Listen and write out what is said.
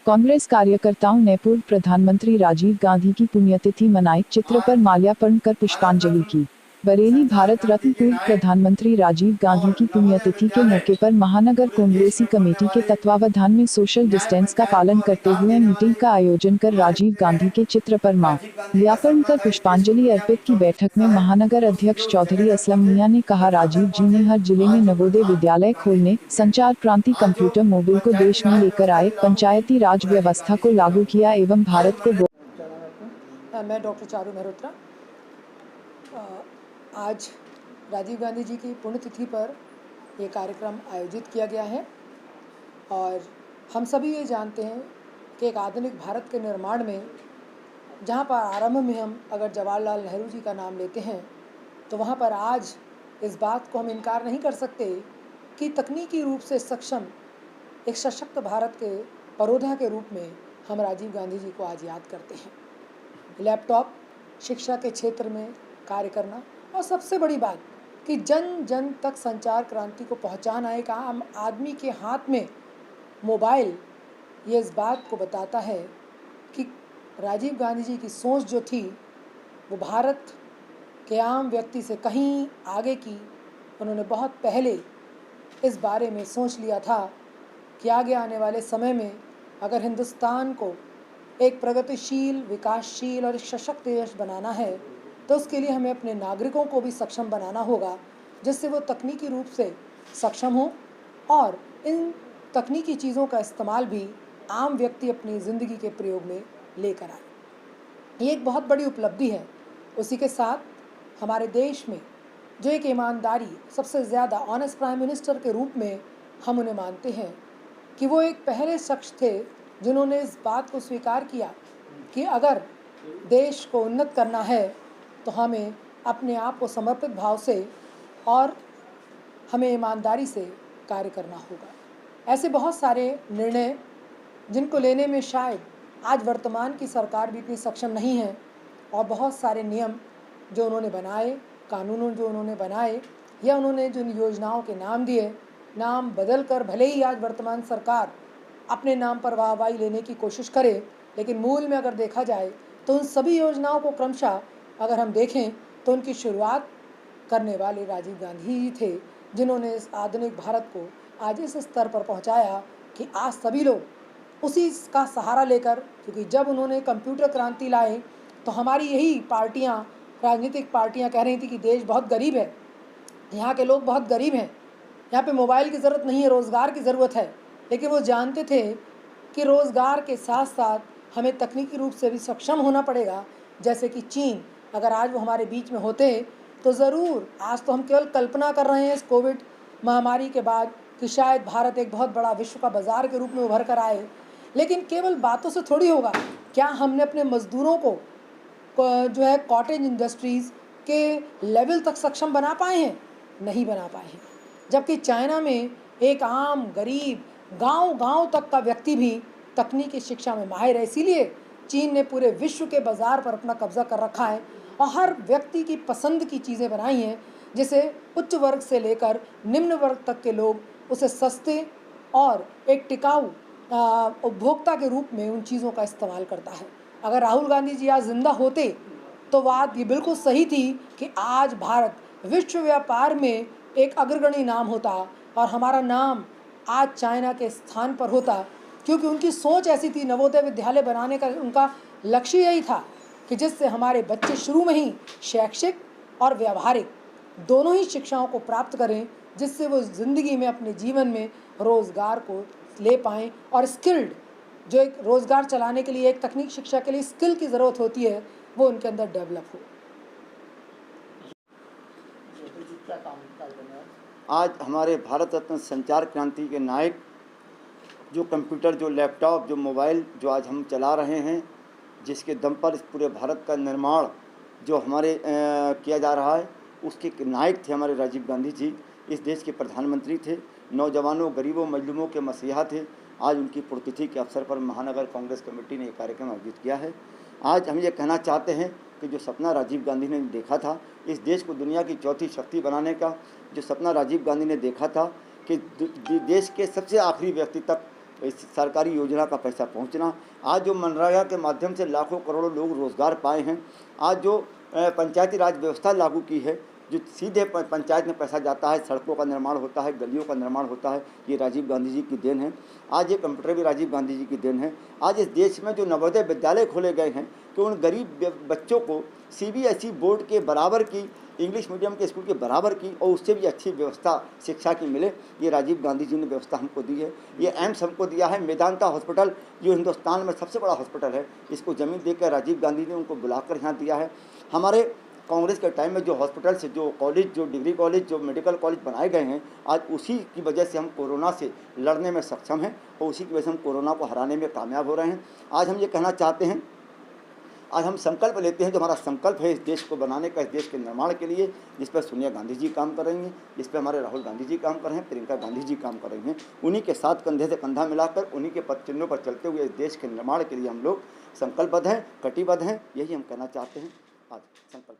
कांग्रेस कार्यकर्ताओं ने पूर्व प्रधानमंत्री राजीव गांधी की पुण्यतिथि मनाई, चित्र पर माल्यार्पण कर पुष्पांजलि की। बरेली भारत रत्न पूर्व प्रधानमंत्री राजीव गांधी की पुण्यतिथि के मौके पर महानगर कांग्रेसी कमेटी के तत्वावधान में सोशल डिस्टेंस का पालन करते हुए मीटिंग का आयोजन कर राजीव गांधी के चित्र पर माल्यार्पण कर पुष्पांजलि अर्पित की। बैठक में महानगर अध्यक्ष चौधरी असलम मियां ने कहा, राजीव जी ने हर जिले में नवोदय विद्यालय खोलने, संचार क्रांति कंप्यूटर मोबाइल को देश में लेकर आए, पंचायती राज व्यवस्था को लागू किया एवं भारत को मैं डॉक्टर चारू मेहरोत्रा। आज राजीव गांधी जी की पुण्यतिथि पर ये कार्यक्रम आयोजित किया गया है और हम सभी ये जानते हैं कि एक आधुनिक भारत के निर्माण में जहाँ पर आरंभ में हम अगर जवाहरलाल नेहरू जी का नाम लेते हैं तो वहाँ पर आज इस बात को हम इनकार नहीं कर सकते कि तकनीकी रूप से सक्षम एक सशक्त भारत के परोधा के रूप में हम राजीव गांधी जी को आज याद करते हैं। लैपटॉप शिक्षा के क्षेत्र में कार्य करना और सबसे बड़ी बात कि जन जन तक संचार क्रांति को पहुंचाना एक आम आदमी के हाथ में मोबाइल, ये इस बात को बताता है कि राजीव गांधी जी की सोच जो थी वो भारत के आम व्यक्ति से कहीं आगे की। उन्होंने बहुत पहले इस बारे में सोच लिया था कि आगे आने वाले समय में अगर हिंदुस्तान को एक प्रगतिशील, विकासशील और सशक्त देश बनाना है तो उसके लिए हमें अपने नागरिकों को भी सक्षम बनाना होगा, जिससे वो तकनीकी रूप से सक्षम हो और इन तकनीकी चीज़ों का इस्तेमाल भी आम व्यक्ति अपनी ज़िंदगी के प्रयोग में लेकर आए। ये एक बहुत बड़ी उपलब्धि है। उसी के साथ हमारे देश में जो एक ईमानदारी सबसे ज़्यादा ऑनेस्ट प्राइम मिनिस्टर के रूप में हम उन्हें मानते हैं कि वो एक पहले शख्स थे जिन्होंने इस बात को स्वीकार किया कि अगर देश को उन्नत करना है तो हमें अपने आप को समर्पित भाव से और हमें ईमानदारी से कार्य करना होगा। ऐसे बहुत सारे निर्णय जिनको लेने में शायद आज वर्तमान की सरकार भी इतनी सक्षम नहीं है और बहुत सारे नियम जो उन्होंने बनाए, कानून जो उन्होंने बनाए या उन्होंने जिन योजनाओं के नाम दिए, नाम बदल कर भले ही आज वर्तमान सरकार अपने नाम पर वाहवाही लेने की कोशिश करे, लेकिन मूल में अगर देखा जाए तो उन सभी योजनाओं को क्रमशः अगर हम देखें तो उनकी शुरुआत करने वाले राजीव गांधी ही थे, जिन्होंने इस आधुनिक भारत को आज इस स्तर पर पहुंचाया कि आज सभी लोग उसी का सहारा लेकर, क्योंकि जब उन्होंने कंप्यूटर क्रांति लाए तो हमारी यही पार्टियां, राजनीतिक पार्टियां कह रही थी कि देश बहुत गरीब है, यहाँ के लोग बहुत गरीब हैं, यहाँ पे मोबाइल की ज़रूरत नहीं है, रोज़गार की ज़रूरत है। लेकिन वो जानते थे कि रोज़गार के साथ साथ हमें तकनीकी रूप से भी सक्षम होना पड़ेगा। जैसे कि चीन, अगर आज वो हमारे बीच में होते तो ज़रूर, आज तो हम केवल कल्पना कर रहे हैं इस कोविड महामारी के बाद कि शायद भारत एक बहुत बड़ा विश्व का बाज़ार के रूप में उभर कर आए, लेकिन केवल बातों से थोड़ी होगा। क्या हमने अपने मज़दूरों को जो है कॉटेज इंडस्ट्रीज़ के लेवल तक सक्षम बना पाए हैं? नहीं बना पाए हैं। जबकि चाइना में एक आम गरीब गांव-गांव तक का व्यक्ति भी तकनीकी शिक्षा में माहिर है। इसीलिए चीन ने पूरे विश्व के बाज़ार पर अपना कब्जा कर रखा है और हर व्यक्ति की पसंद की चीज़ें बनाई हैं, जिसे उच्च वर्ग से लेकर निम्न वर्ग तक के लोग उसे सस्ते और एक टिकाऊ उपभोक्ता के रूप में उन चीज़ों का इस्तेमाल करता है। अगर राहुल गांधी जी आज जिंदा होते तो बात ये बिल्कुल सही थी कि आज भारत विश्व व्यापार में एक अग्रगणी नाम होता और हमारा नाम आज चाइना के स्थान पर होता, क्योंकि उनकी सोच ऐसी थी। नवोदय विद्यालय बनाने का उनका लक्ष्य यही था कि जिससे हमारे बच्चे शुरू में ही शैक्षिक और व्यावहारिक दोनों ही शिक्षाओं को प्राप्त करें, जिससे वो ज़िंदगी में अपने जीवन में रोज़गार को ले पाएँ और स्किल्ड, जो एक रोज़गार चलाने के लिए, एक तकनीक शिक्षा के लिए स्किल की ज़रूरत होती है, वो उनके अंदर डेवलप हो। आज हमारे भारत रत्न संचार क्रांति के नायक, जो कंप्यूटर, जो लैपटॉप, जो मोबाइल जो आज हम चला रहे हैं, जिसके दम पर इस पूरे भारत का निर्माण जो हमारे किया जा रहा है, उसके नायक थे हमारे राजीव गांधी जी। इस देश के प्रधानमंत्री थे, नौजवानों, गरीबों, मजलूमों के मसीहा थे। आज उनकी पुण्यतिथि के अवसर पर महानगर कांग्रेस कमेटी ने एक कार्यक्रम आयोजित किया है। आज हम ये कहना चाहते हैं कि जो सपना राजीव गांधी ने देखा था इस देश को दुनिया की चौथी शक्ति बनाने का, जो सपना राजीव गांधी ने देखा था कि देश के सबसे आखिरी व्यक्ति तक इस सरकारी योजना का पैसा पहुंचना, आज जो मनरेगा के माध्यम से लाखों करोड़ों लोग रोज़गार पाए हैं, आज जो पंचायती राज व्यवस्था लागू की है, जो सीधे पंचायत में पैसा जाता है, सड़कों का निर्माण होता है, गलियों का निर्माण होता है, ये राजीव गांधी जी की देन है। आज ये कंप्यूटर भी राजीव गांधी जी की देन है। आज इस देश में जो नवोदय विद्यालय खोले गए हैं कि उन गरीब बच्चों को CBSE बोर्ड के बराबर की, इंग्लिश मीडियम के स्कूल के बराबर की और उससे भी अच्छी व्यवस्था शिक्षा की मिले, ये राजीव गांधी जी ने व्यवस्था हमको दी है। ये एम्स हमको दिया है, मेदांता हॉस्पिटल जो हिंदुस्तान में सबसे बड़ा हॉस्पिटल है, इसको ज़मीन देकर राजीव गांधी ने उनको बुलाकर यहाँ दिया है। हमारे कांग्रेस के टाइम में जो हॉस्पिटल से, जो कॉलेज, जो डिग्री कॉलेज, जो मेडिकल कॉलेज बनाए गए हैं, आज उसी की वजह से हम कोरोना से लड़ने में सक्षम हैं और उसी की वजह से हम कोरोना को हराने में कामयाब हो रहे हैं। आज हम ये कहना चाहते हैं, आज हम संकल्प लेते हैं, जो हमारा संकल्प है इस देश को बनाने का, इस देश के निर्माण के लिए, जिस पर सोनिया गांधी जी काम कर रही हैं, जिस पर हमारे राहुल गांधी जी काम कर रहे हैं, प्रियंका गांधी जी काम कर रही हैं, उन्हीं के साथ कंधे से कंधा मिलाकर, उन्हीं के पद चिन्हों पर चलते हुए इस देश के निर्माण के लिए हम लोग संकल्पबद्ध हैं, कटिबद्ध हैं। यही हम कहना चाहते हैं। आज संकल्प